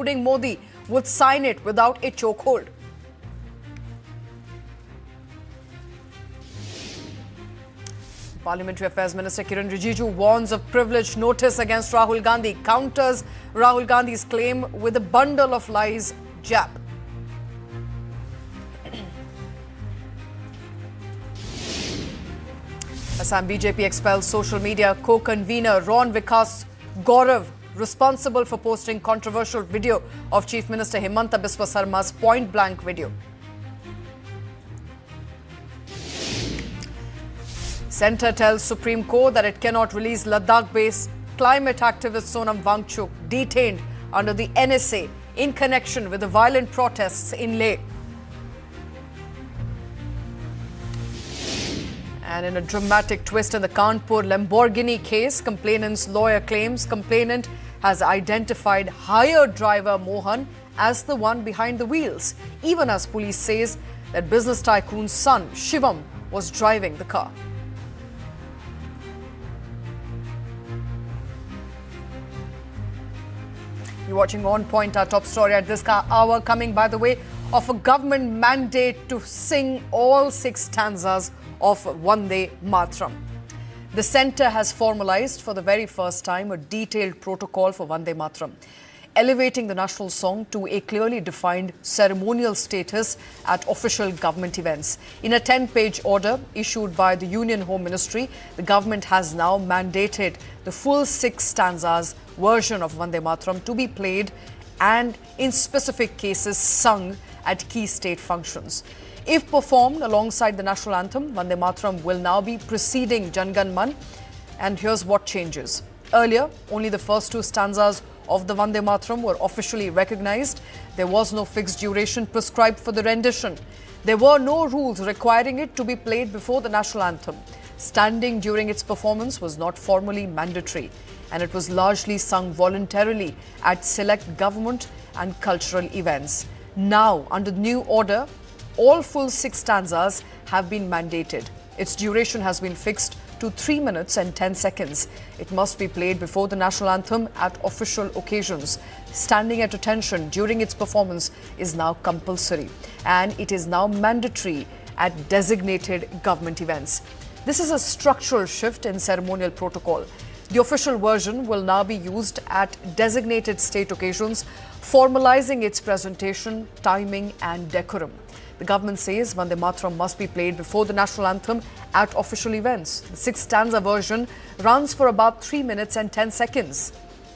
including Modi, would sign it without a chokehold. Parliamentary Affairs Minister Kiran Rijiju warns of privilege notice against Rahul Gandhi, counters Rahul Gandhi's claim with a bundle of lies jab. Assam BJP expels social media co-convener Ron Vikas Gaurav, responsible for posting controversial video of Chief Minister Himanta Biswa Sarma's point-blank video. Centre tells Supreme Court that it cannot release Ladakh-based climate activist Sonam Wangchuk, detained under the NSA in connection with the violent protests in Leh. And in a dramatic twist in the Kanpur Lamborghini case, complainant's lawyer claims complainant has identified hired driver Mohan as the one behind the wheels, even as police says that business tycoon's son Shivam was driving the car. You're watching On Point, our top story at this hour, coming, by the way, of a government mandate to sing all 6 stanzas of Vande Mataram. The centre has formalised for the very first time a detailed protocol for Vande Mataram, elevating the national song to a clearly defined ceremonial status at official government events. In a 10-page order issued by the Union Home Ministry, the government has now mandated the full 6 stanzas version of Vande Mataram to be played and, in specific cases, sung at key state functions. If performed alongside the national anthem, Vande Mataram will now be preceding Jan Gan Man. And here's what changes. Earlier, only the first 2 stanzas of the Vande Mataram were officially recognized. There was no fixed duration prescribed for the rendition. There were no rules requiring it to be played before the national anthem. Standing during its performance was not formally mandatory, and it was largely sung voluntarily at select government and cultural events. Now, under the new order, all full 6 stanzas have been mandated. Its duration has been fixed to 3 minutes and 10 seconds. It must be played before the national anthem at official occasions. Standing at attention during its performance is now compulsory, and it is now mandatory at designated government events. This is a structural shift in ceremonial protocol. The official version will now be used at designated state occasions, formalizing its presentation, timing and decorum. The government says Vande Mataram must be played before the national anthem at official events. The 6-stanza version runs for about 3 minutes and 10 seconds.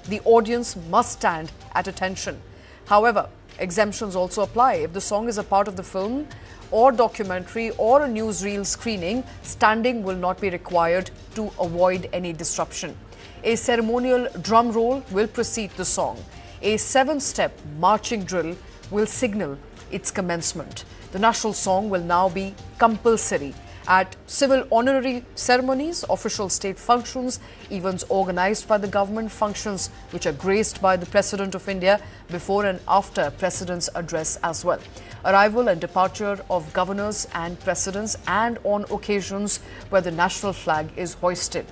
The audience must stand at attention. However, exemptions also apply. If the song is a part of the film or documentary or a newsreel screening, standing will not be required to avoid any disruption. A ceremonial drum roll will precede the song. A 7-step marching drill will signal its commencement. The national song will now be compulsory at civil honorary ceremonies, official state functions, events organized by the government, functions which are graced by the President of India before and after President's address as well. Arrival and departure of governors and presidents, and on occasions where the national flag is hoisted.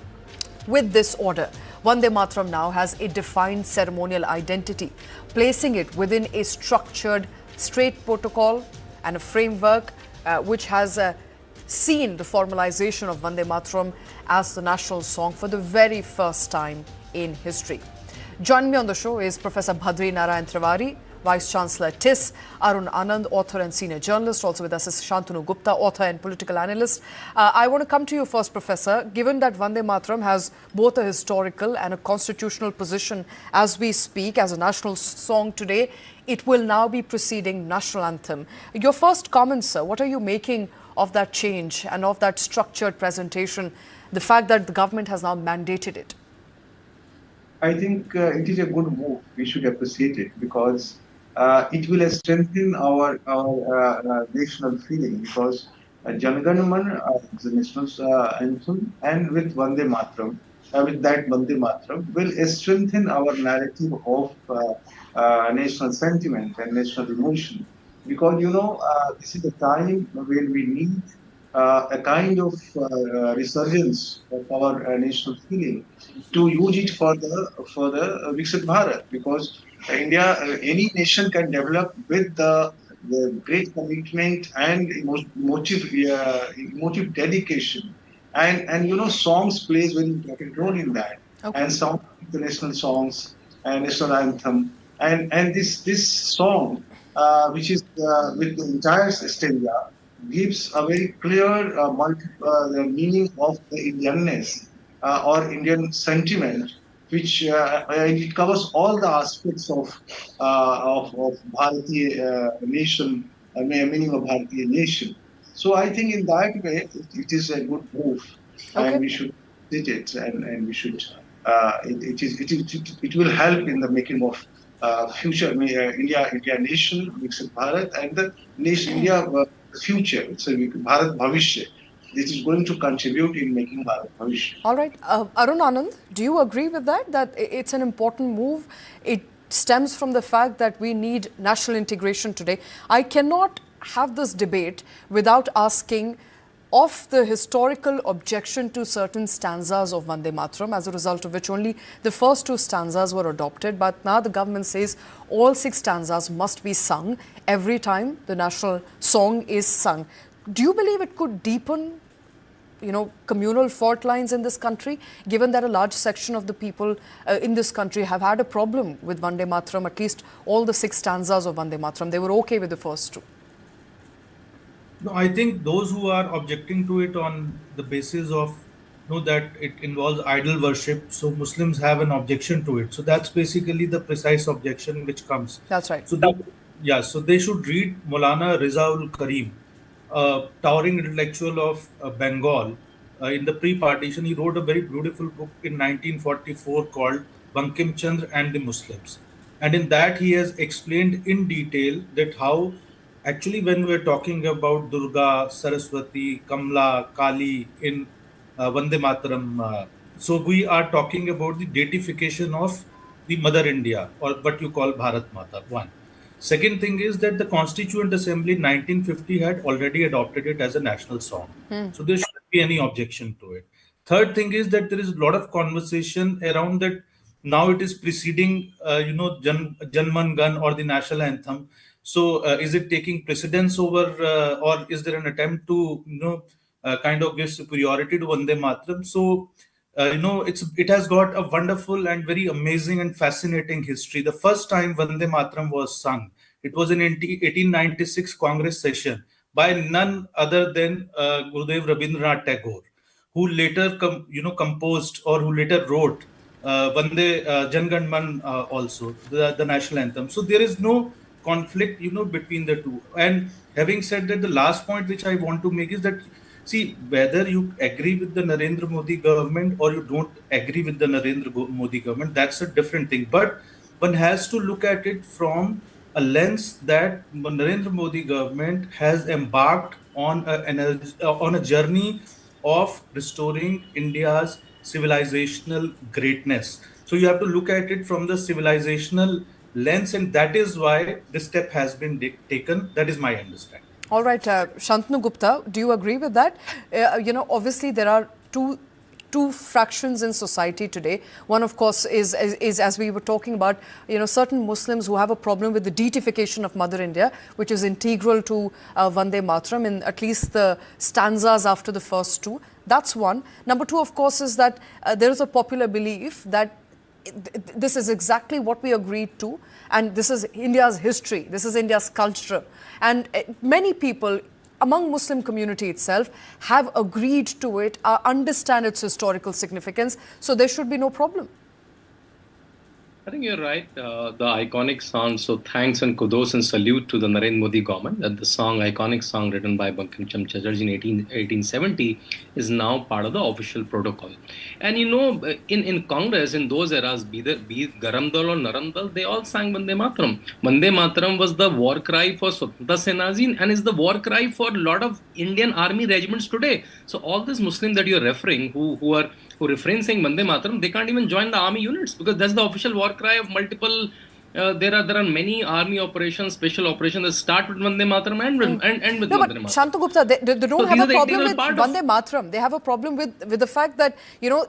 With this order, Vande Mataram now has a defined ceremonial identity, placing it within a structured state protocol and a framework which has seen the formalization of Vande Mataram as the national song for the very first time in history. Joining me on the show is Professor Bhadri Narayan Trivedi, Vice Chancellor TIS, Arun Anand, author and senior journalist. Also with us is Shantanu Gupta, author and political analyst. I want to come to you first, Professor. Given that Vande Mataram has both a historical and a constitutional position as we speak as a national song today, it will now be preceding national anthem. Your first comments, sir, what are you making of that change and of that structured presentation, the fact that the government has now mandated it? I think it is a good move. We should appreciate it because it will strengthen our national feeling, because Jan Gan Man is the national anthem, and with Vande Mataram, with that Vande Mataram will strengthen our narrative of national sentiment and national emotion. Because this is a time when we need a kind of resurgence of our national feeling, to use it for the Viksit Bharat, because India, any nation can develop with the great commitment and emotive dedication, and songs plays very important role in that, Okay. and some international songs and national anthem, and this song, which is with the entire stanza, gives a very clear the meaning of the Indianness or Indian sentiment, which and it covers all the aspects of Bharatiya nation, meaning of Bharatiya nation. So I think in that way it is a good move, and Okay. we should did it, and we should it will help in the making of future India nation, Viksit Bharat, and the nation India future. It's a Bharat Bhavishya. This is going to contribute in making Bharat Bhavishya. All right. Arun Anand, do you agree with that? That it's an important move? It stems from the fact that we need national integration today. I cannot have this debate without asking of the historical objection to certain stanzas of Vande Mataram, as a result of which only the first two stanzas were adopted. But now the government says all six stanzas must be sung every time the national song is sung. Do you believe it could deepen communal fault lines in this country, given that a large section of the people in this country have had a problem with Vande Mataram, at least all the six stanzas of Vande Mataram? They were okay with the first two. No, I think those who are objecting to it on the basis of that it involves idol worship, so Muslims have an objection to it. So that's basically the precise objection which comes. That's right. So so they should read Maulana Rizaul Karim, towering intellectual of Bengal. In the pre-partition, he wrote a very beautiful book in 1944 called Bankim Chandra and the Muslims. And in that, he has explained in detail that how actually when we're talking about Durga, Saraswati, Kamla, Kali in Vande Mataram, so we are talking about the deification of the Mother India, or what you call Bharat Mata, one. Second thing is that the Constituent Assembly in 1950 had already adopted it as a national song. So there shouldn't be any objection to it. Third thing is that there is a lot of conversation around that now it is preceding, Janman Gan or the national anthem. So is it taking precedence over, or is there an attempt to, kind of give superiority to Vande Mataram? So it has got a wonderful and very amazing and fascinating history. The first time Vande Mataram was sung, it was in 1896 Congress session by none other than Gurudev Rabindranath Tagore, who later composed, or who later wrote Vande Jangan Man also, the national anthem. So there is no conflict between the two. And having said that, the last point which I want to make is that, see, whether you agree with the Narendra Modi government or you don't agree with the Modi government, that's a different thing. But one has to look at it from a lens that Narendra Modi government has embarked on on a journey of restoring India's civilizational greatness. So you have to look at it from the civilizational lens, and that is why this step has been taken. That is my understanding. All right, Shantanu Gupta, do you agree with that? Obviously there are two fractions in society today. One, of course, is as we were talking about, certain Muslims who have a problem with the deification of Mother India, which is integral to Vande Mataram in at least the stanzas after the first two. That's one. Number two, of course, is that there is a popular belief that this is exactly what we agreed to, and this is India's history, this is India's culture. And many people among Muslim community itself have agreed to it, understand its historical significance, so there should be no problem. I think you're right. The iconic song, so thanks and kudos and salute to the Narendra Modi government that the iconic song written by Bankim Chandra Chatterjee in 1870 is now part of the official protocol. And in Congress, in those eras, be it Garam Dal or Naram Dal, they all sang Vande Mataram. Vande Mataram was the war cry for Swatantra Senaji and is the war cry for a lot of Indian army regiments today. So all these Muslims that you're referring, who refrain saying Vande Mataram, they can't even join the army units because that's the official war cry of multiple there are many army operations, special operations that start with Vande Mataram and end with No, but Vande Mataram. Shanta Gupta, they So don't these have are a the problem integral with part of. Vande Mataram. They have a problem with the fact that, you know,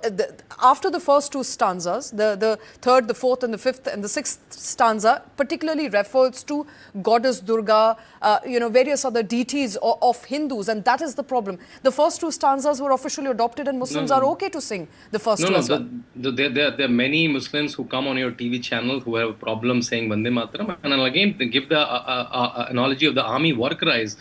after the first two stanzas, the third, the fourth, and the fifth, and the sixth stanza particularly refers to goddess Durga, you know, various other deities of Hindus, and that is the problem. The first two stanzas were officially adopted, and Muslims are okay to sing the first two as well. There are many Muslims who come on your TV channel who have a problem saying Vande Mataram, and I'll again give the analogy of the army war cries.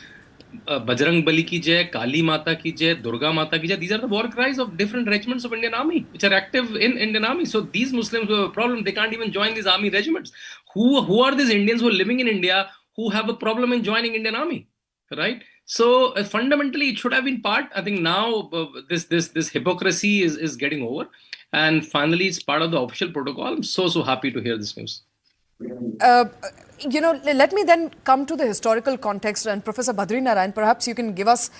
Bajrang Bali ki jai, Kali Mata ki jai, Durga Mata ki jai. These are the war cries of different regiments of Indian Army, which are active in Indian Army. So these Muslims who have a problem, they can't even join these army regiments. Who are these Indians who are living in India who have a problem in joining Indian Army? Right. So fundamentally, it should have been part. I think now this hypocrisy is getting over, and finally, it's part of the official protocol. I'm so happy to hear this news. You know, let me then come to the historical context, and Professor Badri Narayan, perhaps you can give us,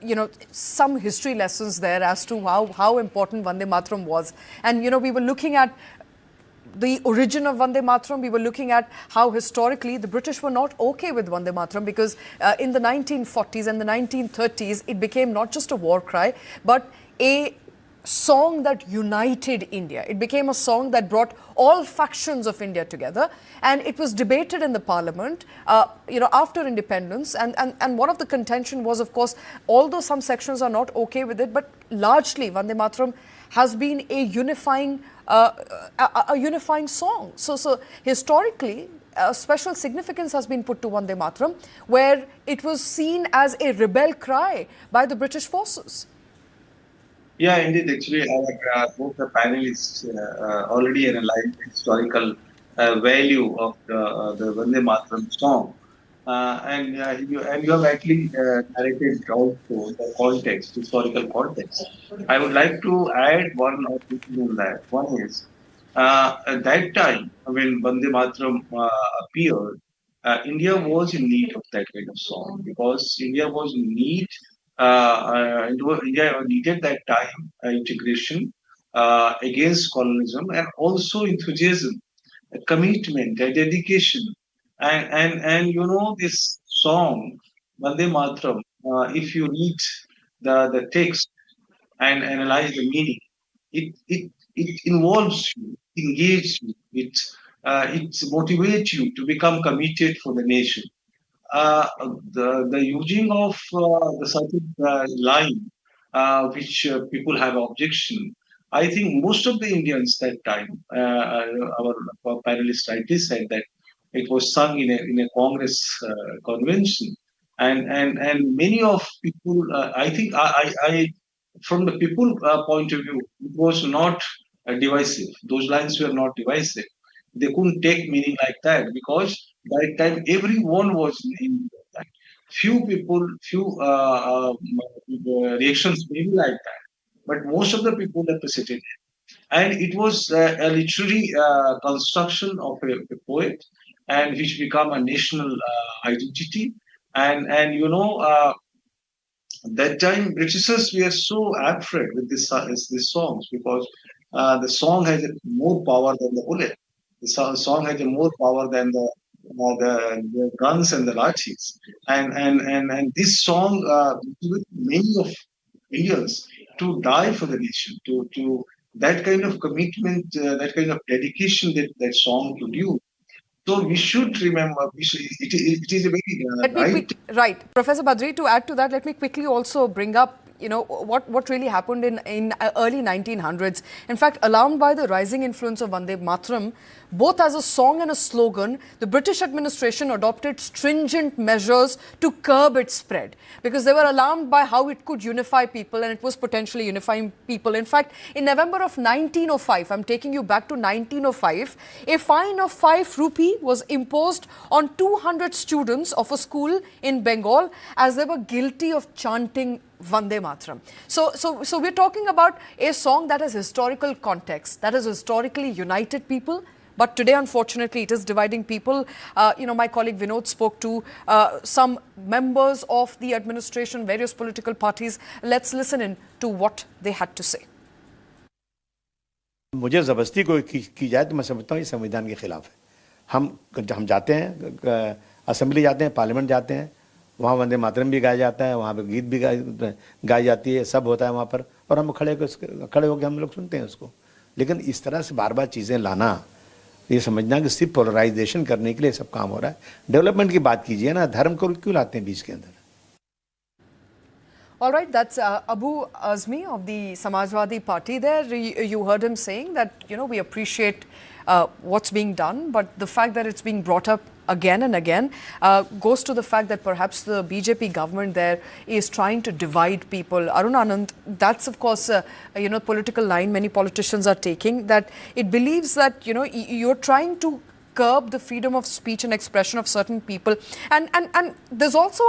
you know, some history lessons there as to how important Vande Mataram was. And, you know, we were looking at the origin of Vande Mataram. We were looking at how historically the British were not okay with Vande Mataram because in the 1940s and the 1930s, it became not just a war cry, but a song that united India. It became a song that brought all factions of India together, and it was debated in the parliament, you know, after independence. And one of the contention was, of course, although some sections are not okay with it, but largely Vande Mataram has been a unifying song. So historically, special significance has been put to Vande Mataram, where it was seen as a rebel cry by the British forces. Yeah, indeed. Actually, both the panelists already analyzed the historical value of the Vande Mataram song, and you have actually narrated also the context, historical context. I would like to add one or two things on that. One is at that time when Vande Mataram appeared, India was in need of that kind of song because India was in need. India needed that time integration against colonialism and also enthusiasm, a commitment, a dedication, and you know this song Vande Mataram. If you read the text and analyze the meaning, it involves you, engages you, it motivates you to become committed for the nation. The using of the certain line which people have objection. I think most of the Indians that time, our panelists rightly said that it was sung in a Congress convention, and many of people. I think I from the people point of view, it was not divisive. Those lines were not divisive. They couldn't take meaning like that because by the time everyone was in that. Few people, few reactions maybe like that, but most of the people appreciated it. And it was a literary construction of a poet, and which become a national identity. And you know, that time Britishers were so afraid with these songs because the song has more power than the bullet. The song has more power than the guns and the lathis. And this song motivated many of Indians to die for the nation, to that kind of commitment, that kind of dedication that song produced. So we should remember, it is a very Right. Professor Badri, to add to that, let me quickly also bring up, you know, what really happened in early 1900s. In fact, alarmed by the rising influence of Vande Mataram, both as a song and a slogan, the British administration adopted stringent measures to curb its spread because they were alarmed by how it could unify people, and it was potentially unifying people. In fact, in November of 1905, I'm taking you back to 1905, a fine of 5 rupee was imposed on 200 students of a school in Bengal as they were guilty of chanting Vande Mataram. So we're talking about a song that has historical context, that has historically united people. But today, unfortunately, it is dividing people. You know, my colleague Vinod spoke to some members of the administration, various political parties. Let's listen in to what they had to say. मुझे ज़बरदस्ती कोई की जाए तो मैं समझता हूँ ये संविधान के खिलाफ है। हम जाते हैं, असेंबली जाते हैं, पार्लियामेंट जाते हैं, वहाँ वंदे मातरम भी गाया जाता है, वहाँ पे गीत भी गाई जाती है, सब होता है वहाँ पर, और हम खड़े होकर हम लोग सुनते हैं उसको। लेकिन इस तरह से बार बार चीज़ें लाना, ये समझना कि सिर्फ पोलराइजेशन करने के लिए सब काम हो रहा है। डेवलपमेंट की बात कीजिए ना, धर्म को क्यों लाते हैं बीच के अंदर? All right, that's Abu Azmi of the Samajwadi Party there. You heard him saying that, we appreciate what's being done, but the fact that it's being brought up again and again goes to the fact that perhaps the BJP government there is trying to divide people. Arun Anand, that's of course, political line many politicians are taking, that it believes that, you're trying to curb the freedom of speech and expression of certain people. And there's also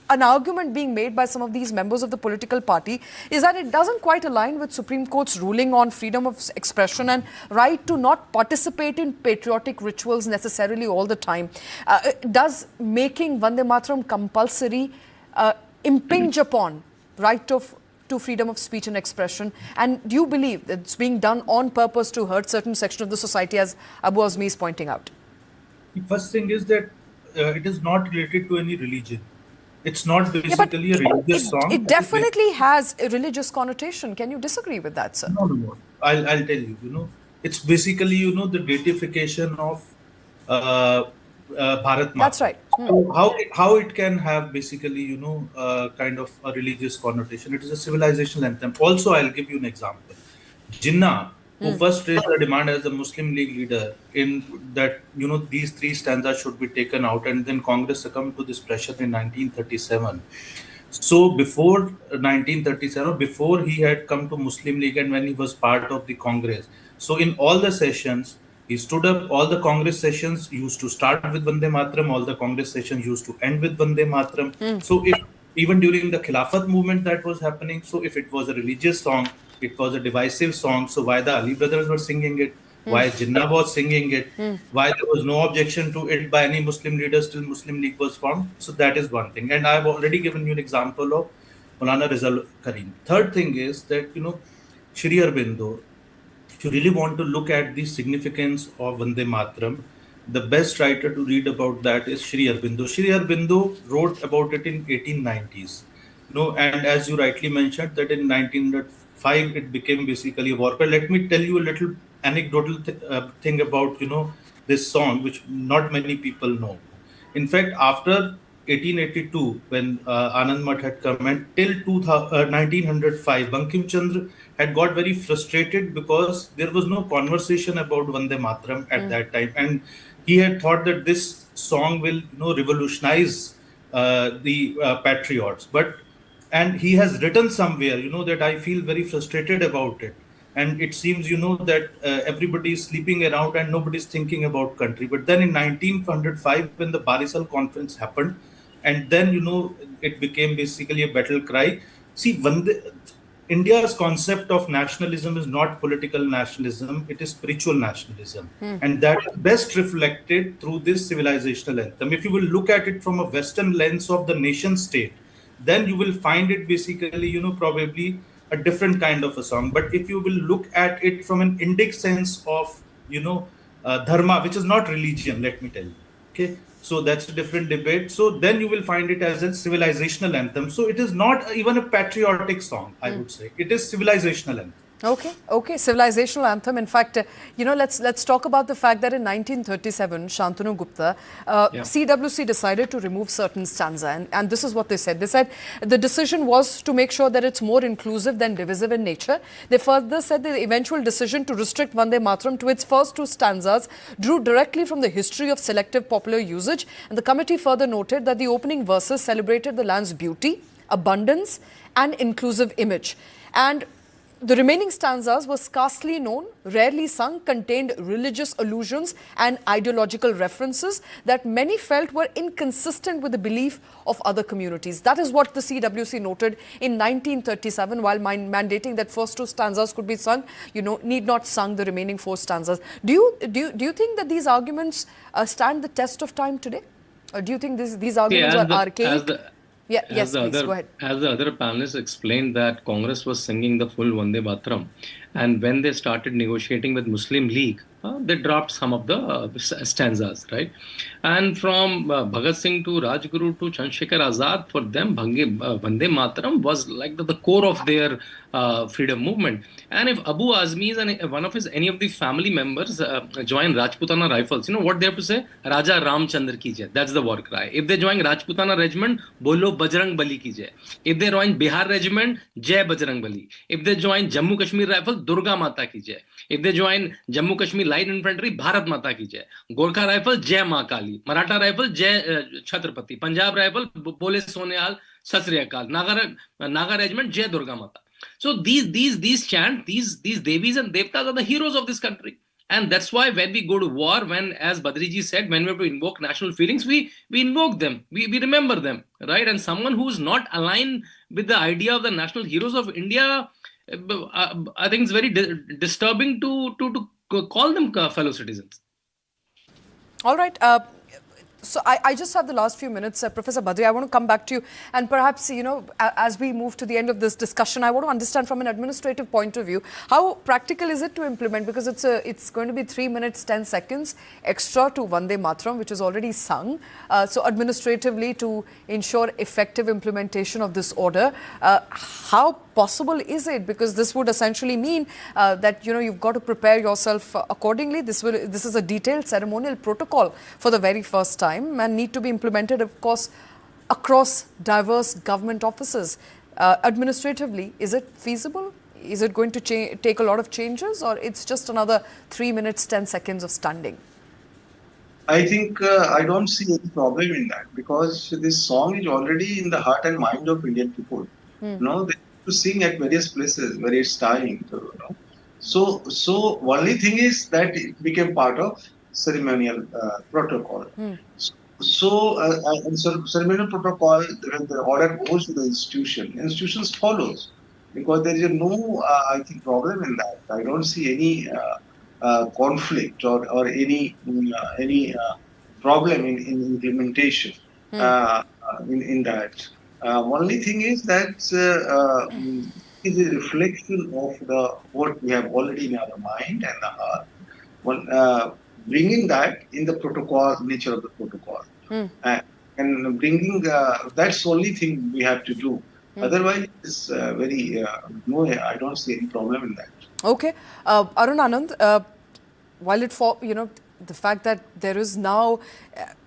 an argument being made by some of these members of the political party is that it doesn't quite align with Supreme Court's ruling on freedom of expression and right to not participate in patriotic rituals necessarily all the time. Does making Vande Mataram compulsory impinge upon right to freedom of speech and expression? And do you believe that it's being done on purpose to hurt certain section of the society, as Abu Azmi is pointing out? The first thing is that it is not related to any religion. It's not basically a religious song. It definitely has a religious connotation. Can you disagree with that, sir? No. I'll tell you. It's basically, the deification of Bharat Mata. That's right. So how it can have basically, kind of a religious connotation. It is a civilizational anthem. Also, I'll give you an example. Jinnah, who first raised the demand as the Muslim League leader in that, these three stanzas should be taken out, and then Congress succumbed to this pressure in 1937. So before 1937, before he had come to Muslim League and when he was part of the Congress, so in all the sessions, he stood up. All the Congress sessions used to start with Vande Mataram. All the Congress sessions used to end with Vande Mataram. So even during the Khilafat movement that was happening, so if it was a religious song, it was a divisive song. So why the Ali brothers were singing it? Why Jinnah was singing it? Why there was no objection to it by any Muslim leaders till Muslim League was formed? So that is one thing. And I've already given you an example of Maulana Rizal Karim. Third thing is that, Shri Aurobindo, if you really want to look at the significance of Vande Mataram, the best writer to read about that is Shri Aurobindo. Shri Aurobindo wrote about it in 1890s. And as you rightly mentioned, that in 1905 it became basically a war cry. Let me tell you a little anecdotal thing about this song, which not many people know. In fact, after 1882, when Anand Math had come, and till 1905, Bankim Chandra had got very frustrated because there was no conversation about Vande Mataram at that time, and he had thought that this song will revolutionize the patriots. And he has written somewhere, that I feel very frustrated about it. And it seems, that everybody is sleeping around and nobody's thinking about country. But then in 1905, when the Barisal conference happened, and then, it became basically a battle cry. See, India's concept of nationalism is not political nationalism, it is spiritual nationalism. And that is best reflected through this civilizational anthem. If you will look at it from a Western lens of the nation state, then you will find it basically, probably a different kind of a song. But if you will look at it from an Indic sense of, dharma, which is not religion, let me tell you. Okay. So that's a different debate. So then you will find it as a civilizational anthem. So it is not even a patriotic song, I would say. It is civilizational anthem. Okay, civilizational anthem. In fact, let's talk about the fact that in 1937, Shantanu Gupta, CWC decided to remove certain stanza, and this is what they said. They said the decision was to make sure that it's more inclusive than divisive in nature. They further said the eventual decision to restrict Vande Mataram to its first two stanzas drew directly from the history of selective popular usage, and the committee further noted that the opening verses celebrated the land's beauty, abundance, and inclusive image. And the remaining stanzas were scarcely known, rarely sung, contained religious allusions and ideological references that many felt were inconsistent with the belief of other communities. That is what the CWC noted in 1937, while mandating that first two stanzas could be sung, need not sung the remaining four stanzas. Do you think that these arguments stand the test of time today? Or do you think these arguments are archaic? Yes, please, go ahead. As the other panelists explained that Congress was singing the full Vande Mataram, And when they started negotiating with Muslim League, they dropped some of the stanzas, right? And from Bhagat Singh to Rajguru to Chandrasekhar Azad, for them, Vande Mataram was like the core of their freedom movement. And if Abu Azmi's and one of his any of the family members join Rajputana Rifles, you know what they have to say? Raja Ramchandra ki jai. That's the war cry. If they join Rajputana Regiment, bolo Bajrang Bali ki jai. If they join Bihar Regiment, Jai Bajrang Bali. If they join Jammu Kashmir Rifle, Durga Mata ki jai. If they join Jammu Kashmir Light Infantry, Bharat Mata ki jai. Gorkha Rifle, Jai Ma Kali. Maratha Rifle, Jai Chhatrapati. Punjab Rifle, Bole Soneal, Sat Sri Akal. Naga Regiment, Jai Durga Mata. So these chants, these Devis and Devtas are the heroes of this country. And that's why when we go to war, when, as Badriji said, when we have to invoke national feelings, we invoke them, we remember them, right? And someone who's not aligned with the idea of the national heroes of India, I think it's very disturbing to call them fellow citizens. All right. So I just have the last few minutes. Professor Badri, I want to come back to you. And perhaps, you know, as we move to the end of this discussion, I want to understand from an administrative point of view, how practical is it to implement? Because it's going to be 3 minutes, 10 seconds extra to Vande Mataram, which is already sung. So administratively, to ensure effective implementation of this order, how possible is it? Because this would essentially mean that, you know, you've got to prepare yourself accordingly. This is a detailed ceremonial protocol for the very first time and need to be implemented, of course, across diverse government offices. Administratively, is it feasible? Is it going to take a lot of changes, or it's just another 3 minutes, 10 seconds of standing? I think I don't see any problem in that, because this song is already in the heart and mind of Indian people. You know, they to sing at various places, various times. You know. So only thing is that it became part of ceremonial protocol. So ceremonial protocol, when the order goes to the institutions follows, because there is no, I think, problem in that. I don't see any conflict or any problem in implementation in that. Only thing is that is a reflection of what we have already in our mind and the heart. Bringing that in the protocol, nature of the protocol, and bringing that's the only thing we have to do. Otherwise, it's very no. I don't see any problem in that. Okay, Arun Anand, while the fact that there is now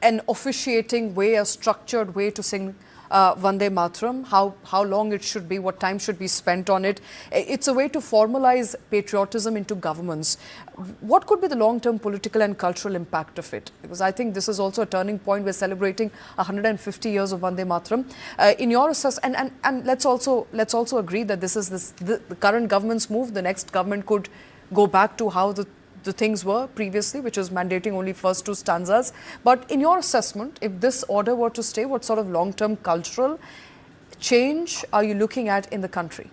an officiating way, a structured way to sing Vande Mataram, how long it should be, what time should be spent on it. It's a way to formalize patriotism into governments. What could be the long-term political and cultural impact of it? Because I think this is also a turning point. We're celebrating 150 years of Vande Mataram. In your assessment, and let's also agree that this is the current government's move. The next government could go back to how the things were previously, which is mandating only first 2 stanzas. But in your assessment, if this order were to stay, what sort of long-term cultural change are you looking at in the country?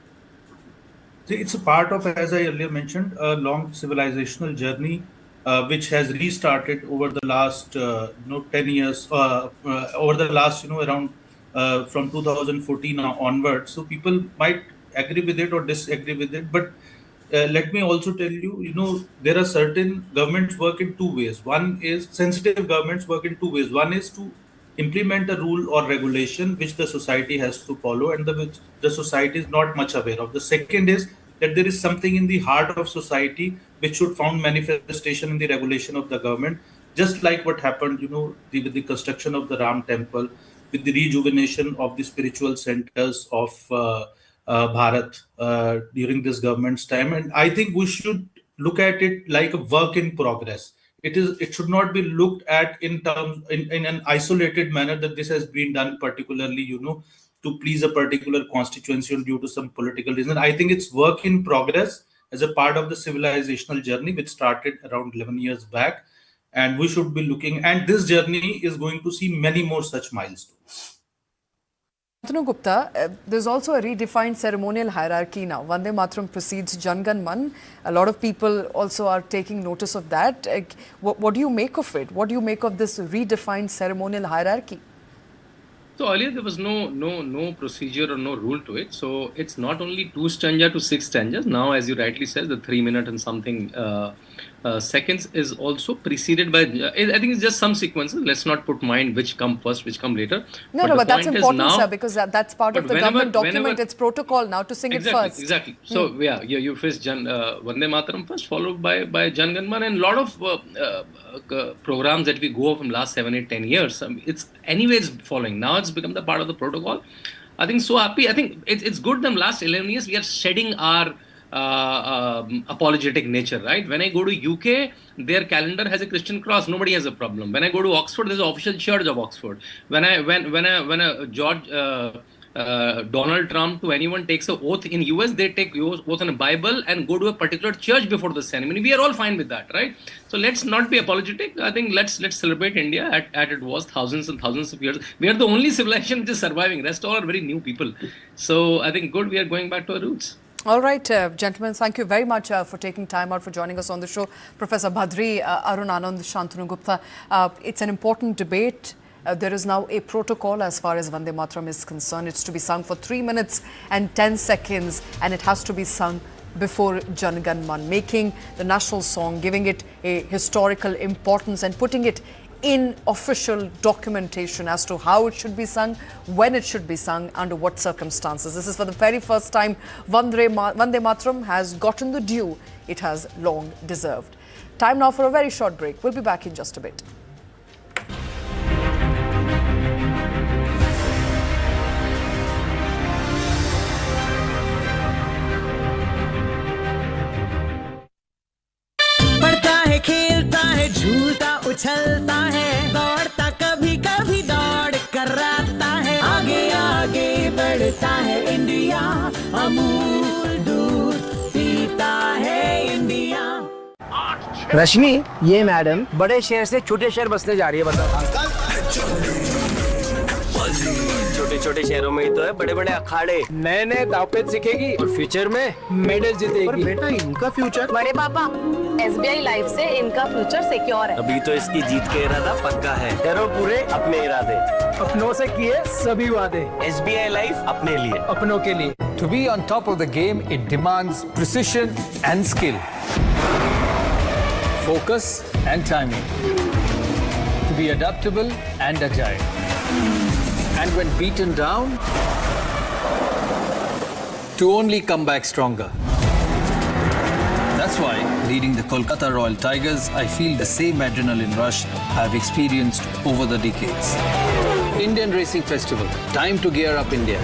It's a part of, as I earlier mentioned, a long civilizational journey which has restarted over the last 10 years, over the last around from 2014 onwards. So people might agree with it or disagree with it, but let me also tell you, there are certain governments work in 2 ways. One is sensitive governments work in 2 ways. One is to implement a rule or regulation which the society has to follow and which the society is not much aware of. The second is that there is something in the heart of society which should found manifestation in the regulation of the government, just like what happened, with the construction of the Ram temple, with the rejuvenation of the spiritual centers of Bharat during this government's time. And I think we should look at it like a work in progress. It should not be looked at in an isolated manner that this has been done particularly, to please a particular constituency or due to some political reason. I think it's work in progress as a part of the civilizational journey which started around 11 years back. And we should be looking, and this journey is going to see many more such milestones. Shantanu Gupta, there's also a redefined ceremonial hierarchy now. Vande Mataram precedes Jan Gan Man. A lot of people also are taking notice of that. What do you make of it? What do you make of this redefined ceremonial hierarchy? So earlier there was no procedure or no rule to it. So it's not only 2 stanza to 6 stanzas. Now, as you rightly said, the 3 minute and something seconds is also preceded by. I think it's just some sequences. Let's not put mind which come first, which come later. No, the but that's point is important, now, sir, because that's part of but the whenever- government document. whenever- It's protocol now to sing it Exactly, first. exactly. So yeah, you first Vande Mataram first, followed by Jan Gan Man, and a lot of programs that we go from last 7, 8, 10 years. It's anyways following. Now it's become the part of the protocol. I think so happy. I think it's good. Them last 11 years we are shedding our apologetic nature, right? When I go to UK, their calendar has a Christian cross. Nobody has a problem. When I go to Oxford, there's an official church of Oxford. When George Donald Trump to anyone takes an oath in US, they take oath on a Bible and go to a particular church before the ceremony. We are all fine with that, right? So let's not be apologetic. I think let's celebrate India at it was thousands and thousands of years. We are the only civilization which is surviving. Rest all are very new people. So I think good. We are going back to our roots. All right, gentlemen, thank you very much for taking time out for joining us on the show. Professor Bhadri, Arun Anand, Shantanu Gupta. It's an important debate. There is now a protocol as far as Vande Mataram is concerned. It's to be sung for 3 minutes and 10 seconds, and it has to be sung before Jan Gan Man, making the national song, giving it a historical importance and putting it in official documentation as to how it should be sung, when it should be sung, under what circumstances. This is for the very first time Vande Mataram has gotten the due it has long deserved. Time now for a very short break. We'll be back in just a bit. खेलता है झूलता उछलता है दौड़ता कभी कभी दौड़ कराता है आगे आगे बढ़ता है इंडिया अमूल दूध पीता है इंडिया। रश्मि, ये मैडम बड़े शहर से छोटे शहर बसने जा रही है, बताओ। छोटे छोटे शहरों में ही तो है बड़े बड़े अखाड़े, नए नए दावपेच सीखेगी और फ्यूचर में मेडल जीतेगी। पर बेटा, इनका फ्यूचर? बड़े पापा, SBI लाइफ से इनका फ्यूचर सिक्योर है। अभी तो इसकी जीत के इरादा पक्का है। करो पूरे अपने इरादे, अपनों से किए सभी वादे। SBI लाइफ अपने लिए, अपनों के लिए। To be on top of the game, it demands precision and skill, focus and timing, to be adaptable and agile. And when beaten down, to only come back stronger. That's why, leading the Kolkata Royal Tigers, I feel the same adrenaline rush I've experienced over the decades. Indian Racing Festival, time to gear up India.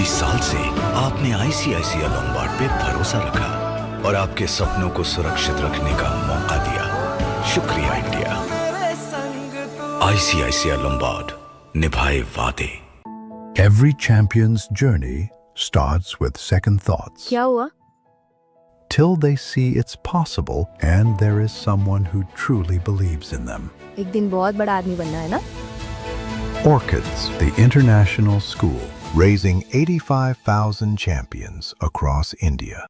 साल से आपने ICICI Lombard पे भरोसा रखा और आपके सपनों को सुरक्षित रखने का मौका दिया। शुक्रिया इंडिया। ICICI लोम्बार्ड, निभाए वादे। Every champion's journey starts with second thoughts. क्या हुआ? Till they see it's possible and there is someone who truly believes in them. एक दिन बहुत बड़ा आदमी बनना है ना? Orchids, the international school, raising 85,000 champions across India.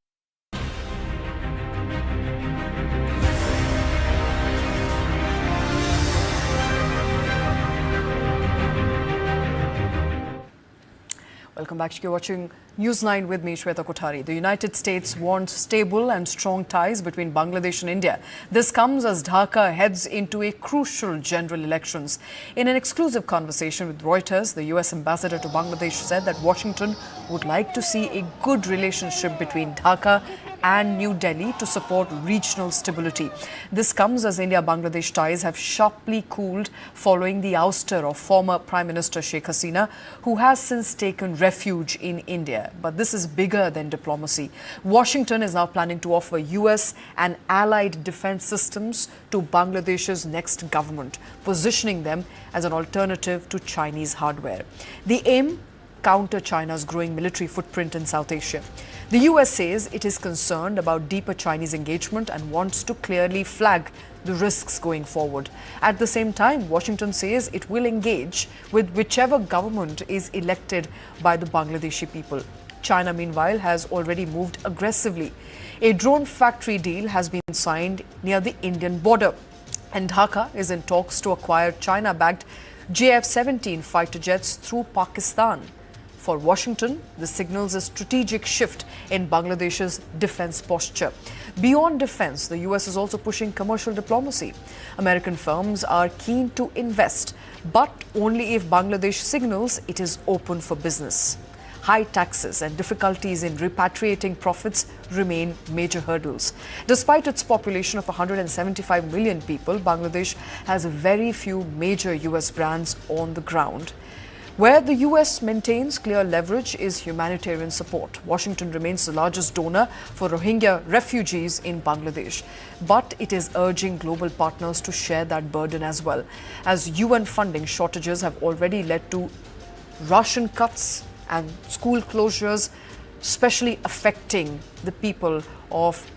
Welcome back. You're watching News9 with me, Shweta Kothari. The United States wants stable and strong ties between Bangladesh and India. This comes as Dhaka heads into a crucial general elections. In an exclusive conversation with Reuters, the US ambassador to Bangladesh said that Washington would like to see a good relationship between Dhaka and New Delhi to support regional stability. This comes as India-Bangladesh ties have sharply cooled following the ouster of former Prime Minister Sheikh Hasina, who has since taken refuge in India. But this is bigger than diplomacy. Washington is now planning to offer US and allied defense systems to Bangladesh's next government, positioning them as an alternative to Chinese hardware. The aim? Counter China's growing military footprint in South Asia. The US says it is concerned about deeper Chinese engagement and wants to clearly flag the risks going forward. At the same time, Washington says it will engage with whichever government is elected by the Bangladeshi people. China, meanwhile, has already moved aggressively. A drone factory deal has been signed near the Indian border, and Dhaka is in talks to acquire China-backed JF-17 fighter jets through Pakistan. For Washington, this signals a strategic shift in Bangladesh's defense posture. Beyond defense, the US is also pushing commercial diplomacy. American firms are keen to invest, but only if Bangladesh signals it is open for business. High taxes and difficulties in repatriating profits remain major hurdles. Despite its population of 175 million people, Bangladesh has very few major US brands on the ground. Where the US maintains clear leverage is humanitarian support. Washington remains the largest donor for Rohingya refugees in Bangladesh. But it is urging global partners to share that burden as well, as UN funding shortages have already led to ration cuts and school closures, especially affecting the people of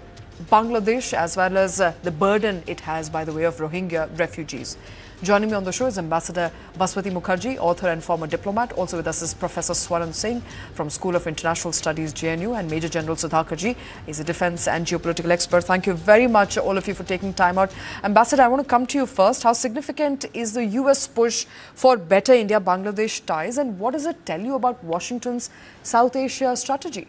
Bangladesh, as well as the burden it has by the way of Rohingya refugees. Joining me on the show is Ambassador Baswati Mukherjee, author and former diplomat. Also with us is Professor Swaran Singh from School of International Studies, JNU, and Major General Sudhakarji is a defense and geopolitical expert. Thank you very much, all of you, for taking time out. Ambassador, I want to come to you first. How significant is the US push for better India-Bangladesh ties, and what does it tell you about Washington's South Asia strategy?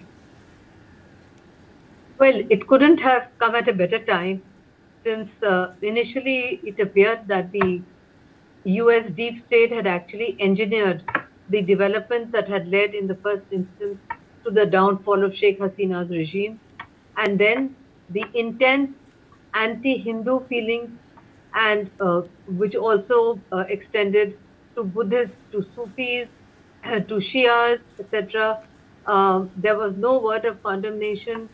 Well, it couldn't have come at a better time, since initially it appeared that the US deep state had actually engineered the developments that had led in the first instance to the downfall of Sheikh Hasina's regime, and then the intense anti-Hindu feelings, and which also extended to Buddhists, to Sufis, to Shias, etc. There was no word of condemnation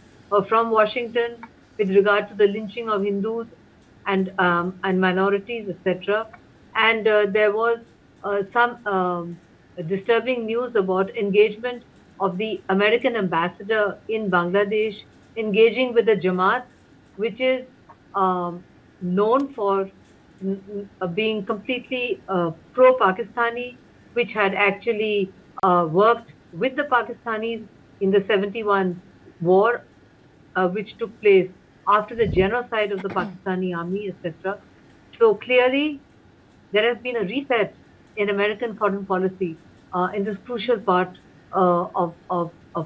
from Washington with regard to the lynching of Hindus and minorities, etc. And there was some disturbing news about engagement of the American ambassador in Bangladesh engaging with the Jamaat, which is known for being completely pro-Pakistani, which had actually worked with the Pakistanis in the 71 war, which took place after the genocide of the Pakistani army, etc. So clearly, there has been a reset in American foreign policy in this crucial part of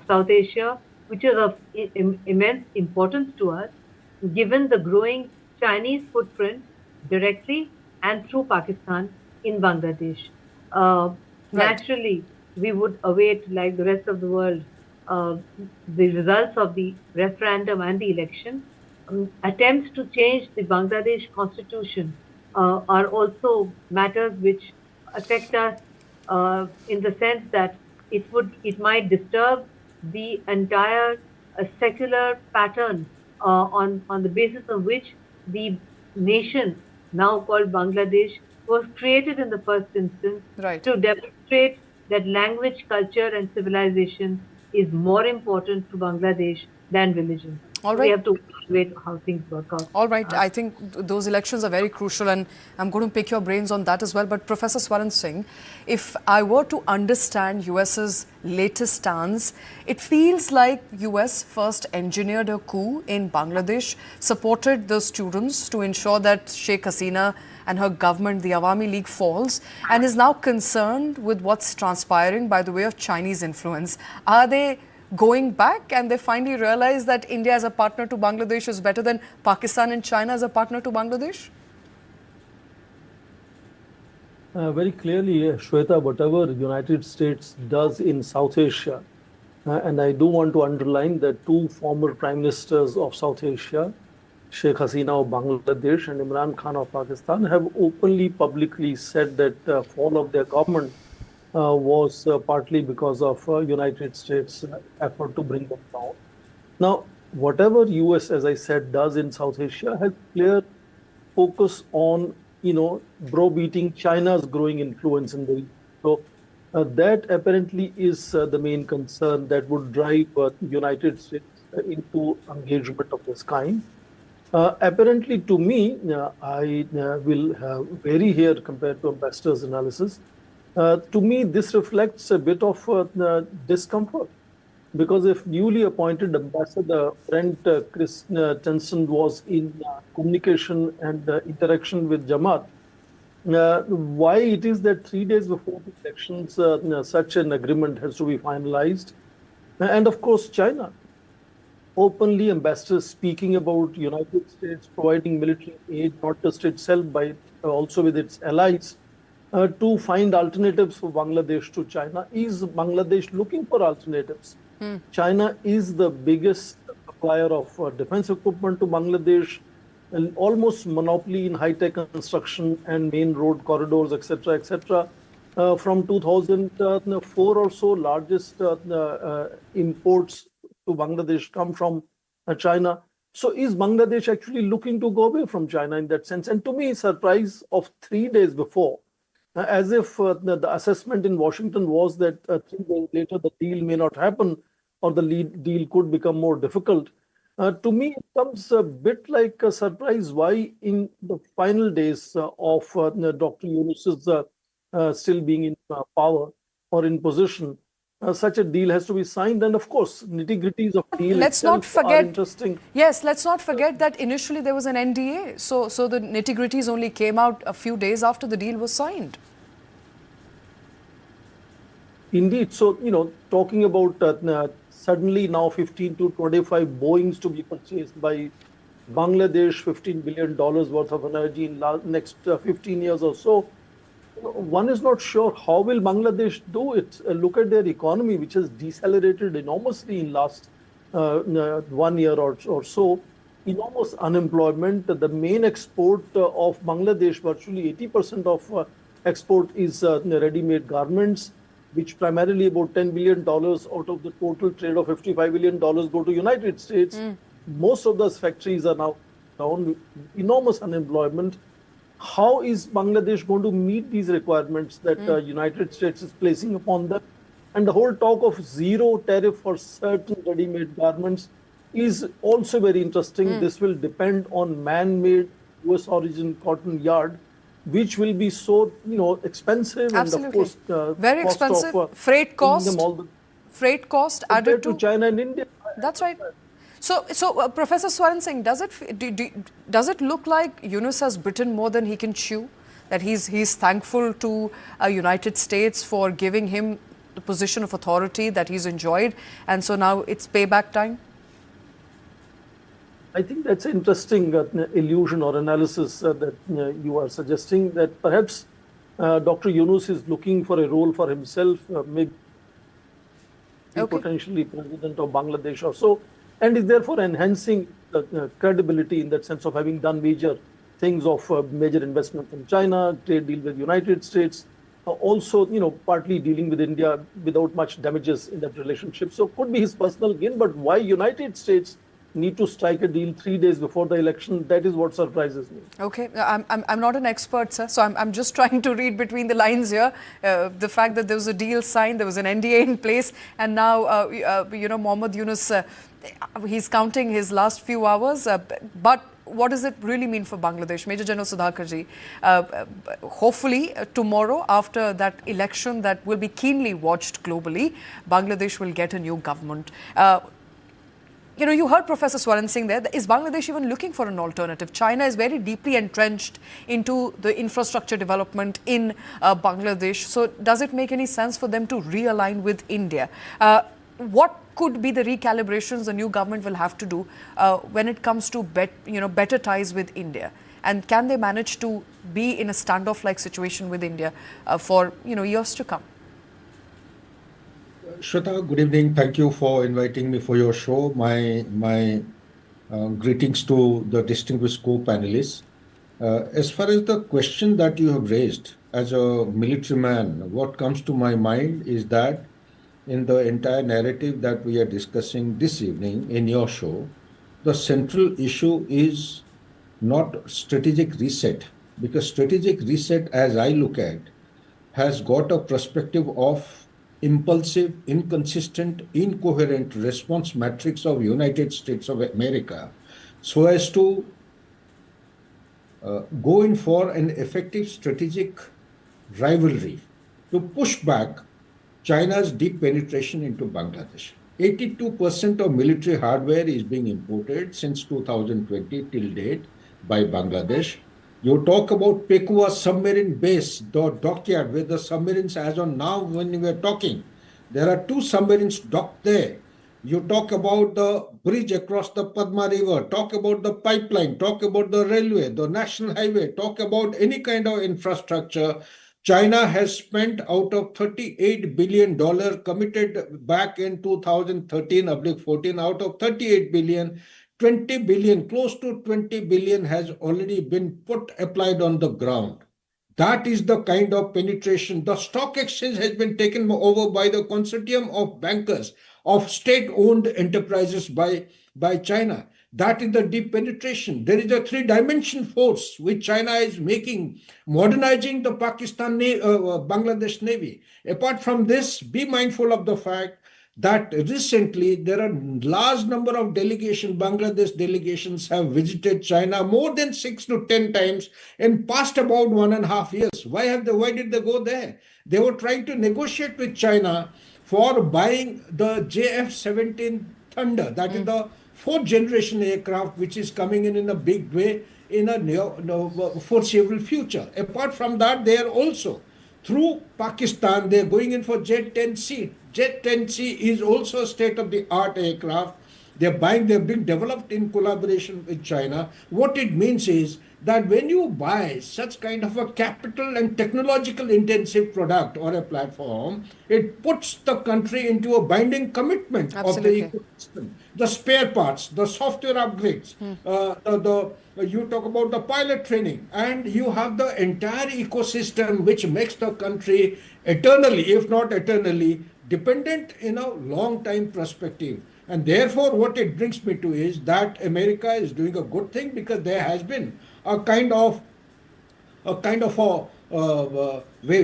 South Asia, which is of immense importance to us, given the growing Chinese footprint directly and through Pakistan in Bangladesh. Naturally, we would await, like the rest of the world, the results of the referendum and the election. Attempts to change the Bangladesh constitution are also matters which affect us in the sense that it might disturb the entire secular pattern on the basis of which the nation now called Bangladesh was created in the first instance, to demonstrate that language, culture and civilization is more important to Bangladesh than religion. All right. We have to wait how things work out. All right. I think those elections are very crucial, and I'm going to pick your brains on that as well. But Professor Swaran Singh, if I were to understand US's latest stance, it feels like US first engineered a coup in Bangladesh, supported the students to ensure that Sheikh Hasina and her government, the Awami League, falls, and is now concerned with what's transpiring by the way of Chinese influence. Are they going back and they finally realize that India as a partner to Bangladesh is better than Pakistan and China as a partner to Bangladesh? Very clearly, Shweta, whatever the United States does in South Asia, And I do want to underline that two former prime ministers of South Asia, Sheikh Hasina of Bangladesh and Imran Khan of Pakistan, have openly, publicly said that fall of their government was partly because of United States effort to bring them down. Now, whatever US, as I said, does in South Asia has clear focus on, browbeating China's growing influence in the region. So that apparently is the main concern that would drive United States into engagement of this kind. Apparently, to me, I will vary here compared to Ambassador's analysis. To me, this reflects a bit of discomfort, because if newly appointed ambassador Brent Christensen was in communication and interaction with Jamaat, why it is that 3 days before the elections such an agreement has to be finalized. And of course, China, openly ambassadors speaking about United States providing military aid, not just itself, but also with its allies, to find alternatives for Bangladesh to China. Is Bangladesh looking for alternatives? China is the biggest supplier of defense equipment to Bangladesh, and almost monopoly in high-tech construction and main road corridors, etc., etc. From 2004 or so, largest imports to Bangladesh come from China. So is Bangladesh actually looking to go away from China in that sense? And to me, surprise of 3 days before, as if the assessment in Washington was that 3 days later the deal may not happen or the deal could become more difficult. To me, it comes a bit like a surprise why in the final days of Dr. Yunus's still being in power or in position, such a deal has to be signed. And of course, nitty-gritties of deal let's not forget, are interesting. Yes, let's not forget that initially there was an NDA. So the nitty-gritties only came out a few days after the deal was signed. Indeed. So, talking about suddenly now 15 to 25 Boeings to be purchased by Bangladesh, $15 billion worth of energy in next 15 years or so. One is not sure how will Bangladesh do it. Look at their economy, which has decelerated enormously in last 1 year or so. Enormous unemployment. The main export of Bangladesh, virtually 80% of export is ready-made garments, which primarily about $10 billion out of the total trade of $55 billion go to United States. Most of those factories are now down, enormous unemployment. How is Bangladesh going to meet these requirements that United States is placing upon them? And the whole talk of zero tariff for certain ready-made garments is also very interesting. This will depend on man-made US origin cotton yarn, which will be so expensive. Absolutely. And of course very expensive. Freight cost, freight cost added to China and India. That's right. So Professor Swaran Singh, does it look like Yunus has bitten more than he can chew? That he's thankful to United States for giving him the position of authority that he's enjoyed, and so now it's payback time? I think that's an interesting illusion or analysis that you are suggesting, that perhaps Dr. Yunus is looking for a role for himself, maybe potentially president of Bangladesh or so, and is therefore enhancing credibility in that sense of having done major things of major investment in China, trade deal with United States, also partly dealing with India without much damages in that relationship. So could be his personal gain, but why United States need to strike a deal 3 days before the election, that is what surprises me. Okay, I'm not an expert, sir, so I'm just trying to read between the lines here. The fact that there was a deal signed, there was an NDA in place, and now Mohammad Yunus, he's counting his last few hours, but what does it really mean for Bangladesh? Major General Sudhakarji, hopefully tomorrow, after that election that will be keenly watched globally, Bangladesh will get a new government. You heard Professor Swaran Singh there. Is Bangladesh even looking for an alternative? China is very deeply entrenched into the infrastructure development in Bangladesh. So does it make any sense for them to realign with India? What could be the recalibrations the new government will have to do when it comes to better ties with India? And can they manage to be in a standoff-like situation with India for years to come? Shweta, good evening. Thank you for inviting me for your show. My greetings to the distinguished co-panelists. As far as the question that you have raised, as a military man, what comes to my mind is that in the entire narrative that we are discussing this evening in your show, the central issue is not strategic reset, because strategic reset, as I look at, has got a perspective of impulsive, inconsistent, incoherent response matrix of United States of America, so as to go in for an effective strategic rivalry to push back China's deep penetration into Bangladesh. 82% of military hardware is being imported since 2020 till date by Bangladesh. You talk about Pekua submarine base, the dockyard where the submarines, as on now when we are talking, there are 2 submarines docked there. You talk about the bridge across the Padma River, talk about the pipeline, talk about the railway, the national highway, talk about any kind of infrastructure. China has spent out of $38 billion committed back in 2013-14, out of 38 billion, 20 billion, close to 20 billion has already been applied on the ground. That is the kind of penetration. The stock exchange has been taken over by the consortium of bankers of state-owned enterprises by China. That is the deep penetration. There is a 3-dimension force which China is making, modernizing the Bangladesh Navy. Apart from this, be mindful of the fact that recently there are large number of Bangladesh delegations have visited China more than 6 to 10 times in past about 1.5 years. Why did they go there? They were trying to negotiate with China for buying the JF-17 Thunder, that is the 4th generation aircraft which is coming in a big way in a foreseeable future. Apart from that, they are also through Pakistan, they're going in for Jet-10C. Jet-10C is also a state-of-the-art aircraft. They're being developed in collaboration with China. What it means is that when you buy such kind of a capital and technological intensive product or a platform, it puts the country into a binding commitment of the ecosystem. The spare parts, the software upgrades, you talk about the pilot training, and you have the entire ecosystem which makes the country eternally, if not eternally, dependent in a long time perspective. And therefore, what it brings me to is that America is doing a good thing, because there has been a kind of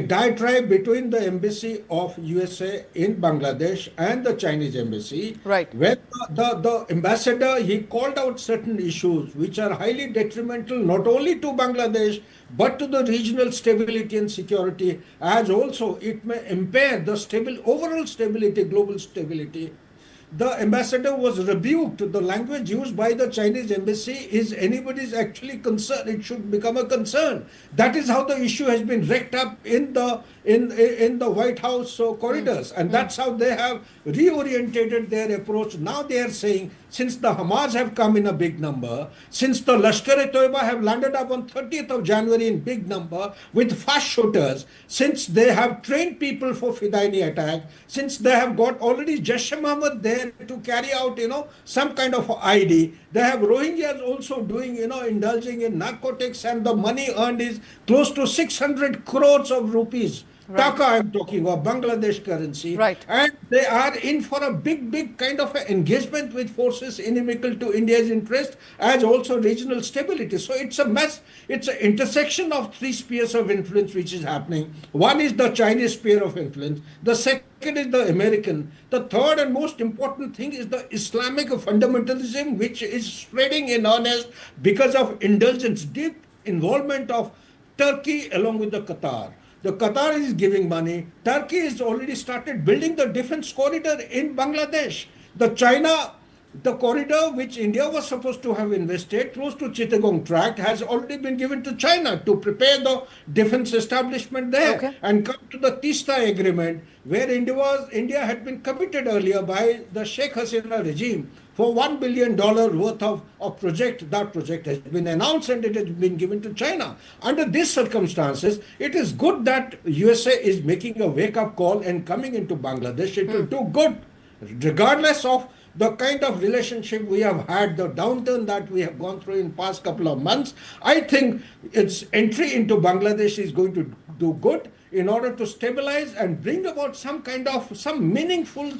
diatribe between the embassy of USA in Bangladesh and the Chinese embassy. Right. Where the ambassador, he called out certain issues which are highly detrimental not only to Bangladesh but to the regional stability and security, as also it may impair the overall stability, global stability. The ambassador was rebuked. The language used by the Chinese embassy is anybody's actually concern. It should become a concern. That is how the issue has been wrecked up in the White House corridors, and that's how they have reorientated their approach. Now they are saying, since the Hamas have come in a big number, since the Lashkar-e-Toiba have landed up on 30th of January in big number with fast shooters, since they have trained people for Fidaini attack, since they have got already Jaish-e-Mohammed there to carry out, some kind of ID, they have Rohingyas also doing, indulging in narcotics, and the money earned is close to 600 crores of rupees. Right. Taka, I'm talking of Bangladesh currency. Right. And they are in for a big kind of engagement with forces inimical to India's interest, as also regional stability. So it's a mess. It's an intersection of 3 spheres of influence which is happening. One is the Chinese sphere of influence. The second is the American. The third and most important thing is the Islamic fundamentalism, which is spreading in earnest because of indulgence, deep involvement of Turkey along with the Qatar. The Qatar is giving money. Turkey has already started building the defense corridor in Bangladesh. The corridor which India was supposed to have invested close to Chittagong Tract has already been given to China to prepare the defense establishment there. Okay. And come to the Teesta agreement, where India had been committed earlier by the Sheikh Hasina regime for $1 billion worth of project. That project has been announced and it has been given to China. Under these circumstances, it is good that USA is making a wake-up call and coming into Bangladesh. It will do good, regardless of the kind of relationship we have had, the downturn that we have gone through in past couple of months. I think its entry into Bangladesh is going to do good in order to stabilize and bring about some meaningful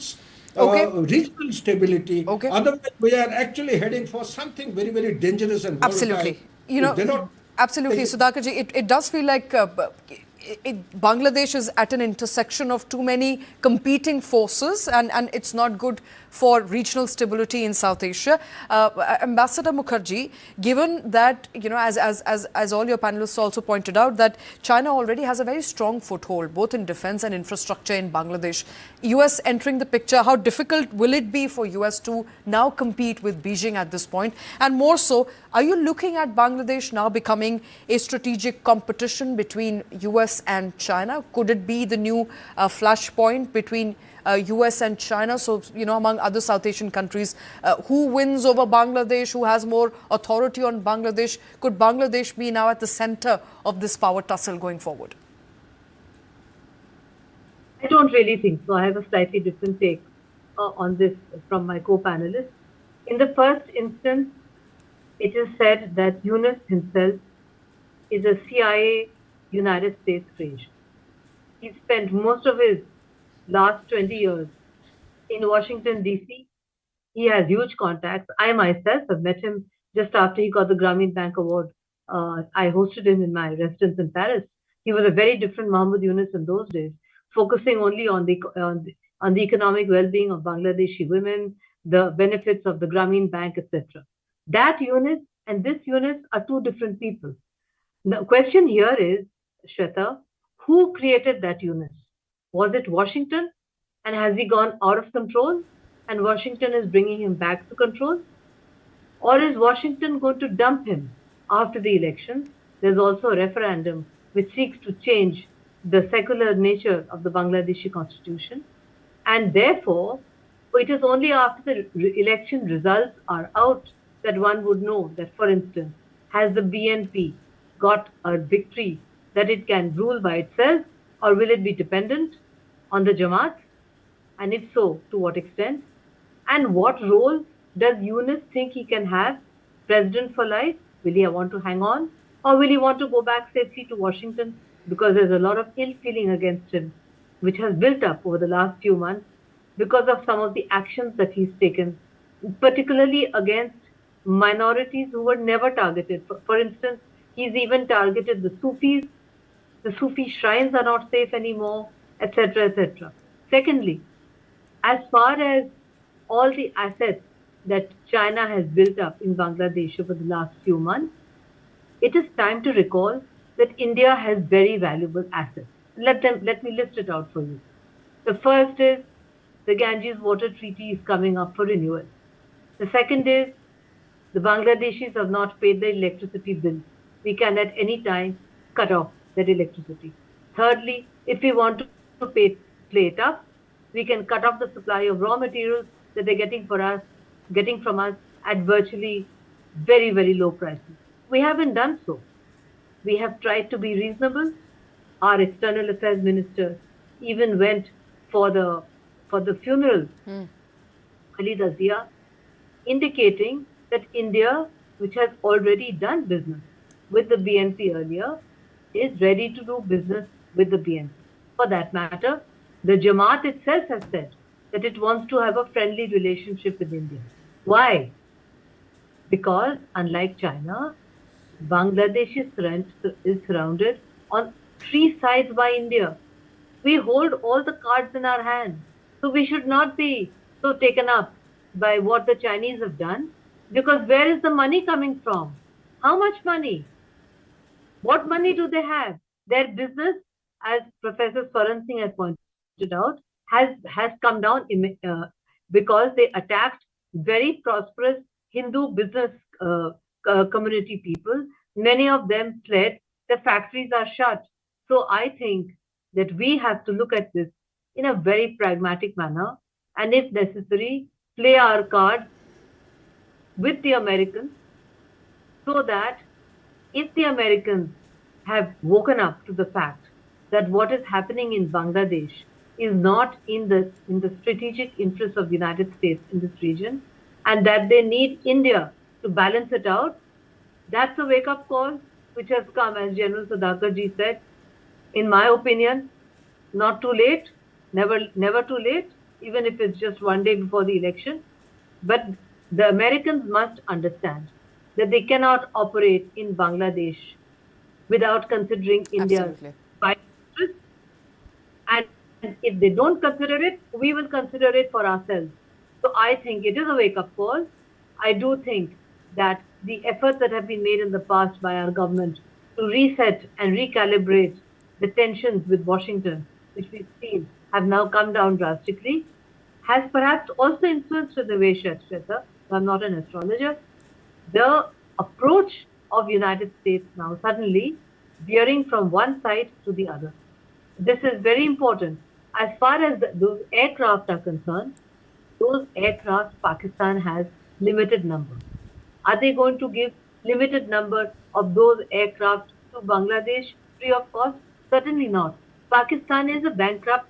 regional stability. Otherwise, we are actually heading for something very, very dangerous and volatile. Absolutely. Absolutely, Sudhakarji. It does feel like Bangladesh is at an intersection of too many competing forces, and it's not good for regional stability in South Asia. Ambassador Mukherjee, given that, as all your panelists also pointed out, that China already has a very strong foothold, both in defense and infrastructure in Bangladesh. US entering the picture, how difficult will it be for US to now compete with Beijing at this point? And more so, are you looking at Bangladesh now becoming a strategic competition between US and China? Could it be the new flashpoint between US and China? So, among other South Asian countries, who wins over Bangladesh? Who has more authority on Bangladesh? Could Bangladesh be now at the center of this power tussle going forward? I don't really think so. I have a slightly different take on this from my co-panelists. In the first instance, it is said that Yunus himself is a CIA United States creation. He spent most of his last 20 years in Washington, D.C. He has huge contacts. I myself have met him just after he got the Grameen Bank Award. I hosted him in my residence in Paris. He was a very different Mohammed Yunus in those days, focusing only on the economic well-being of Bangladeshi women, the benefits of the Grameen Bank, etc. That Yunus and this Yunus are two different people. The question here is, Shweta, who created that Yunus? Was it Washington? And has he gone out of control? And Washington is bringing him back to control? Or is Washington going to dump him after the election? There's also a referendum which seeks to change the secular nature of the Bangladeshi constitution. And therefore, it is only after the election results are out that one would know that, for instance, has the BNP got a victory that it can rule by itself, or will it be dependent on the Jamaat? And if so, to what extent? And what role does Yunus think he can have? President for life? Will he want to hang on? Or will he want to go back safely to Washington? Because there's a lot of ill feeling against him, which has built up over the last few months because of some of the actions that he's taken, particularly against minorities who were never targeted. For instance, he's even targeted the Sufis. The Sufi shrines are not safe anymore, etc., etc. Secondly, as far as all the assets that China has built up in Bangladesh over the last few months, it is time to recall that India has very valuable assets. Let me list it out for you. The first is the Ganges Water Treaty is coming up for renewal. The second is the Bangladeshis have not paid their electricity bill. We can at any time cut off their electricity. Thirdly, if we want to play it up, we can cut off the supply of raw materials that they're getting from us at virtually very, very low prices. We haven't done so. We have tried to be reasonable. Our external affairs minister even went for the funeral, Khalida Zia, indicating that India, which has already done business with the BNP earlier, is ready to do business with the BNP. For that matter, the Jamaat itself has said that it wants to have a friendly relationship with India. Why? Because unlike China, Bangladesh is surrounded on three sides by India. We hold all the cards in our hands. So we should not be so taken up by what the Chinese have done, because where is the money coming from? How much money? What money do they have? Their business, as Professor Swaran Singh has pointed out, has come down because they attacked very prosperous Hindu business community people. Many of them fled. The factories are shut. So I think that we have to look at this in a very pragmatic manner, and if necessary, play our cards with the Americans, so that if the Americans have woken up to the fact that what is happening in Bangladesh is not in the strategic interest of the United States in this region, and that they need India to balance it out, that's a wake-up call which has come, as General Sudhakarji said. In my opinion, not too late, never too late, even if it's just one day before the election. But the Americans must understand that they cannot operate in Bangladesh without considering India's vital interests. And if they don't consider it, we will consider it for ourselves. So I think it is a wake-up call. I do think that the efforts that have been made in the past by our government to reset and recalibrate the tensions with Washington, which we've seen have now come down drastically, has perhaps also influenced in the way, Shweta, I'm not an astrologer, the approach of United States now suddenly veering from one side to the other. This is very important. As far as those aircraft are concerned, those aircraft Pakistan has limited number. Are they going to give limited number of those aircraft to Bangladesh free of cost? Certainly not. Pakistan is a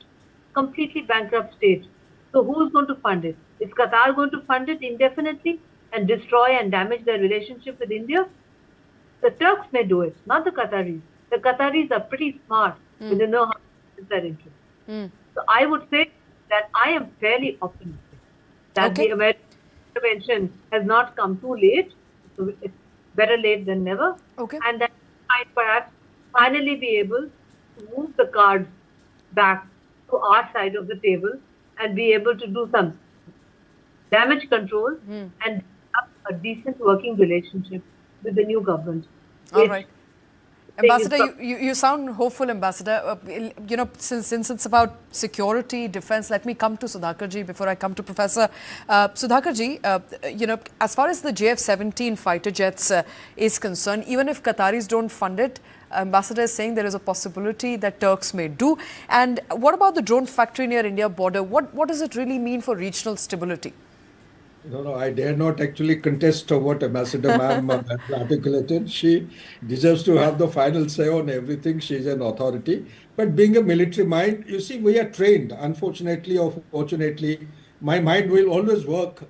completely bankrupt state. So who's going to fund it? Is Qatar going to fund it indefinitely and destroy and damage their relationship with India? The Turks may do it, not the Qataris. The Qataris are pretty smart. They know how to use their interest. So I would say that I am fairly optimistic that the American intervention has not come too late. So it's better late than never. And that I perhaps finally be able to move the cards back to our side of the table and be able to do some damage control and have a decent working relationship with the new government. All right. Ambassador, you sound hopeful, Ambassador. Since it's about security, defense, let me come to Sudhakarji before I come to Professor. Sudhakarji, as far as the JF-17 fighter jets is concerned, even if Qataris don't fund it, Ambassador is saying there is a possibility that Turks may do. And what about the drone factory near India border? What does it really mean for regional stability? No, I dare not actually contest what Ambassador Ma'am has articulated. She deserves to have the final say on everything. She's an authority. But being a military mind, you see, we are trained. Unfortunately or fortunately, my mind will always work,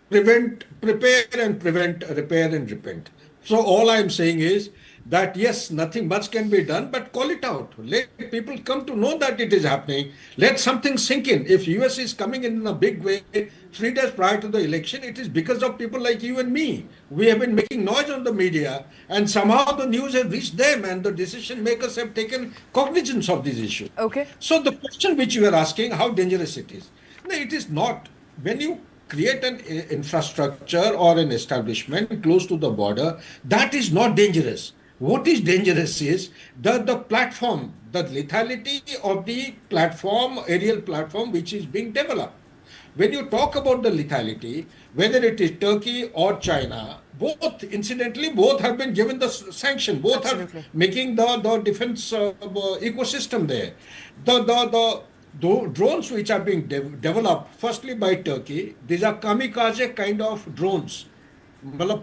prepare and prevent, repair and repent. So all I'm saying is that yes, nothing much can be done, but call it out. Let people come to know that it is happening. Let something sink in. If US is coming in a big way 3 days prior to the election, it is because of people like you and me. We have been making noise on the media, and somehow the news has reached them, and the decision makers have taken cognizance of this issue. So the question which you are asking, how dangerous it is? No, it is not. When you create an infrastructure or an establishment close to the border, that is not dangerous. What is dangerous is the platform, the lethality of the platform, aerial platform, which is being developed. When you talk about the lethality, whether it is Turkey or China, incidentally, both have been given the sanction. Both are making the defense ecosystem there. The drones which are being developed, firstly by Turkey, these are kamikaze kind of drones.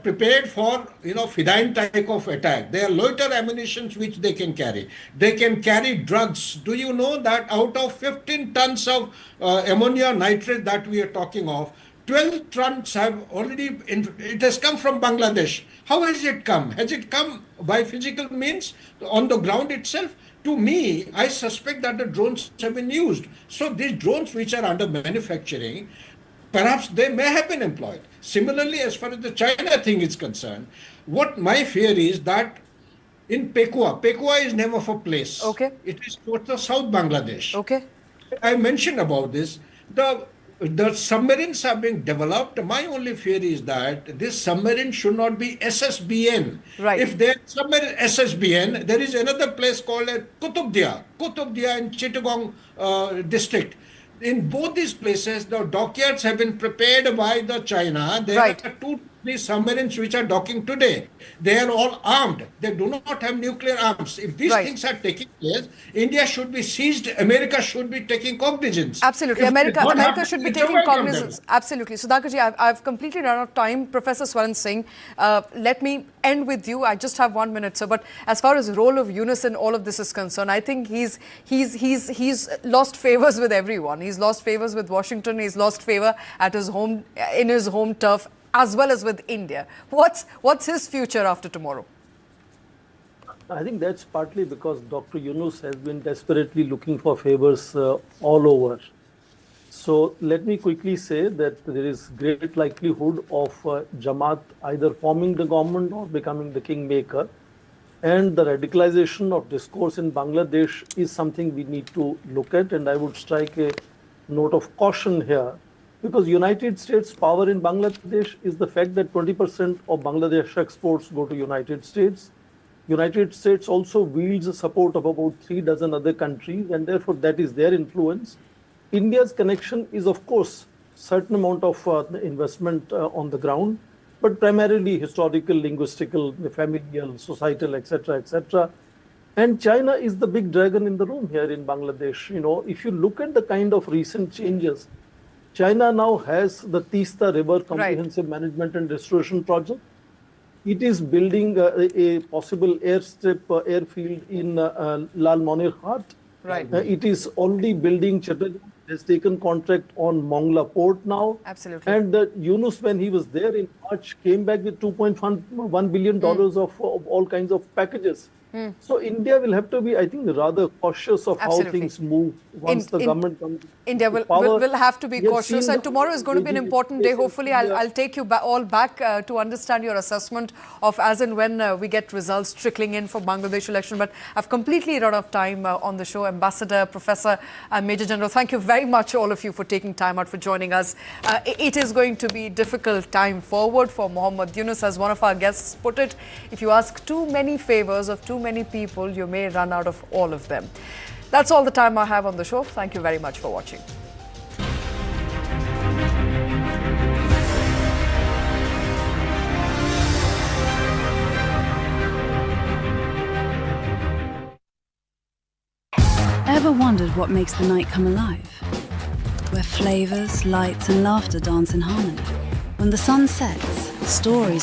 Prepared for Fidine type of attack. They are loiter ammunitions which they can carry. They can carry drugs. Do you know that out of 15 tons of ammonia nitrate that we are talking of, 12 tons have already, it has come from Bangladesh. How has it come? Has it come by physical means on the ground itself? To me, I suspect that the drones have been used. So these drones which are under manufacturing, perhaps they may have been employed. Similarly, as far as the China thing is concerned, what my fear is that in Pekua is name of a place. It is towards the South Bangladesh. I mentioned about this. The submarines are being developed. My only fear is that this submarine should not be SSBN. If they are submarine SSBN, there is another place called Kutubdia in Chittagong district. In both these places, the dockyards have been prepared by the China. There are two these submarines which are docking today, they are all armed. They do not have nuclear arms. If these things are taking place, India should be seized. America should be taking cognizance. Absolutely. America should be taking cognizance. Absolutely. Sudhakar ji, I've completely run out of time. Professor Swaran Singh, let me end with you. I just have 1 minute, sir. But as far as the role of Yunus in all of this is concerned, I think he's lost favors with everyone. He's lost favors with Washington. He's lost favor at his home, in his home turf, as well as with India. What's his future after tomorrow? I think that's partly because Dr. Yunus has been desperately looking for favors all over. So let me quickly say that there is great likelihood of Jamaat either forming the government or becoming the kingmaker. And the radicalization of discourse in Bangladesh is something we need to look at. And I would strike a note of caution here, because United States power in Bangladesh is the fact that 20% of Bangladesh exports go to United States. United States also wields the support of about 3 dozen other countries, and therefore that is their influence. India's connection is, of course, certain amount of investment on the ground, but primarily historical, linguistical, familial, societal, etc., etc. And China is the big dragon in the room here in Bangladesh. You know, if you look at the kind of recent changes, China now has the Teesta River Comprehensive Management and Restoration Project. It is building a possible airfield in Lal Monir Ghat. It is already building Chatterjee, has taken contract on Mongla Port now. Absolutely. And Yunus, when he was there in March, came back with $2.1 billion of all kinds of packages. So India will have to be, I think, rather cautious of how things move once the government comes. India will have to be cautious, and tomorrow is going to be an important day. Hopefully, I'll take you all back to understand your assessment of as and when we get results trickling in for Bangladesh election. But I've completely run out of time on the show. Ambassador, Professor, Major General, thank you very much, all of you, for taking time out for joining us. It is going to be a difficult time forward for Mohammad Yunus, as one of our guests put it. If you ask too many favors of too many people, you may run out of all of them. That's all the time I have on the show. Thank you very much for watching. Ever wondered what makes the night come alive? Where flavors, lights and laughter dance in harmony. When the sun sets, stories